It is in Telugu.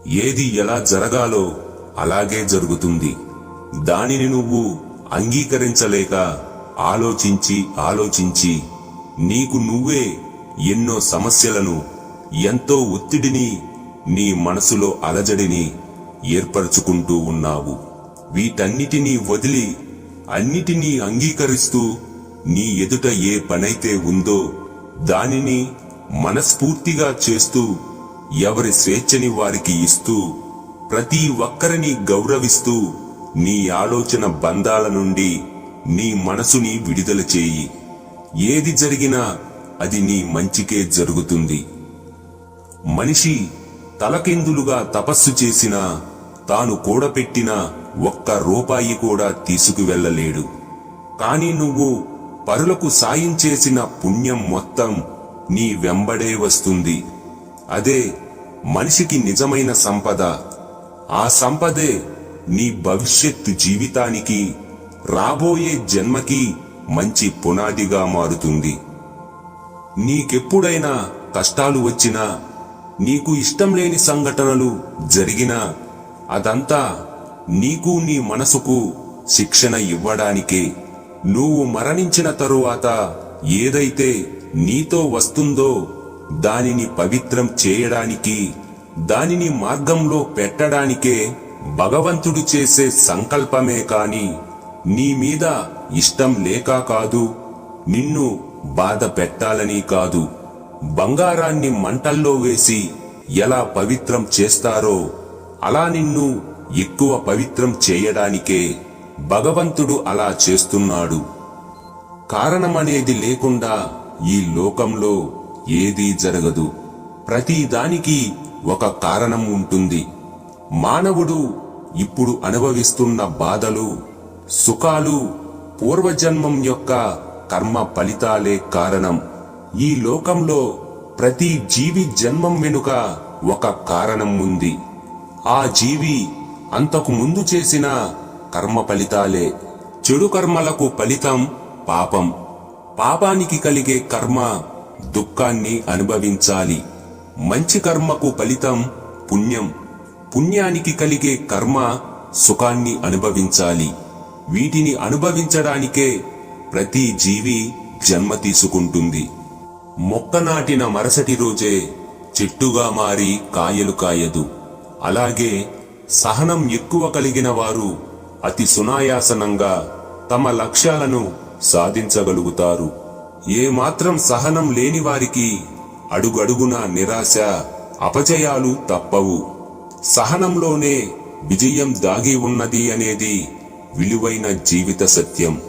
ఏది ఎలా జరగాలో అలాగే జరుగుతుంది. దానిని నువ్వు అంగీకరించలేక ఆలోచించి నీకు నువ్వే ఎన్నో సమస్యలను, ఎంతో ఒత్తిడిని, నీ మనసులో అలజడిని ఏర్పరచుకుంటూ ఉన్నావు. వీటన్నిటినీ వదిలి అన్నిటినీ అంగీకరిస్తూ నీ ఎదుట ఏ పనైతే ఉందో దానిని మనస్ఫూర్తిగా చేస్తూ, ఎవరి స్వేచ్ఛని వారికి ఇస్తూ, ప్రతి ఒక్కరిని గౌరవిస్తూ, నీ ఆలోచన బంధాల నుండి నీ మనసుని విడుదల చేయి. ఏది జరిగినా అది నీ మంచికే జరుగుతుంది. మనిషి తలకిందులుగా తపస్సు చేసినా తాను కూడబెట్టిన ఒక్క రూపాయి కూడా తీసుకువెళ్ళలేడు. కాని నువ్వు పరులకు సాయం చేసిన పుణ్యం మొత్తం నీ వెంబడే వస్తుంది. అదే మనిషికి నిజమైన సంపద. ఆ సంపదే నీ భవిష్యత్తు జీవితానికి, రాబోయే జన్మకి మంచి పునాదిగా మారుతుంది. నీకెప్పుడైనా కష్టాలు వచ్చినా, నీకు ఇష్టం లేని సంఘటనలు జరిగినా అదంతా నీకు నీ మనసుకు శిక్షణ ఇవ్వడానికే. నువ్వు మరణించిన తరువాత ఏదైతే నీతో వస్తుందో దానిని పవిత్రం చేయడానికి, దానిని మార్గంలో పెట్టడానికే భగవంతుడు చేసే సంకల్పమే కాని నీ మీద ఇష్టం లేక కాదు, నిన్ను బాధ పెట్టాలని కాదు. బంగారాన్ని మంటల్లో వేసి ఎలా పవిత్రం చేస్తారో అలా నిన్ను ఎక్కువ పవిత్రం చేయడానికే భగవంతుడు అలా చేస్తున్నాడు. కారణమనేది లేకుండా ఈ లోకంలో ఏదీ జరగదు. ప్రతి దానికి ఒక కారణం ఉంటుంది. మానవుడు ఇప్పుడు అనుభవిస్తున్న బాధలు, సుఖాలు పూర్వజన్మం యొక్క కర్మ ఫలితాలే కారణం. ఈ లోకంలో ప్రతి జీవి జన్మం వెనుక ఒక కారణం ఉంది. ఆ జీవి అంతకు ముందు చేసిన కర్మ ఫలితాలే. చెడు కర్మలకు ఫలితం పాపం. పాపానికి కలిగే కర్మ దుఃఖాన్ని అనుభవించాలి. మంచి కర్మకు ఫలితం పుణ్యం. పుణ్యానికి కలిగే కర్మ సుఖాన్ని అనుభవించాలి. వీటిని అనుభవించడానికే ప్రతి జీవి జన్మ తీసుకుంటుంది. మొక్క నాటిన మరుసటి రోజే చెట్టుగా మారి కాయలు కాయదు. అలాగే సహనం ఎక్కువ కలిగిన వారు అతి సునాయాసనంగా తమ లక్ష్యాలను సాధించగలుగుతారు. ఏమాత్రం సహనం లేని వారికి అడుగడుగునా నిరాశ, అపజయాలు తప్పవు. సహనంలోనే విజయం దాగి ఉన్నది అనేది విలువైన జీవిత సత్యం.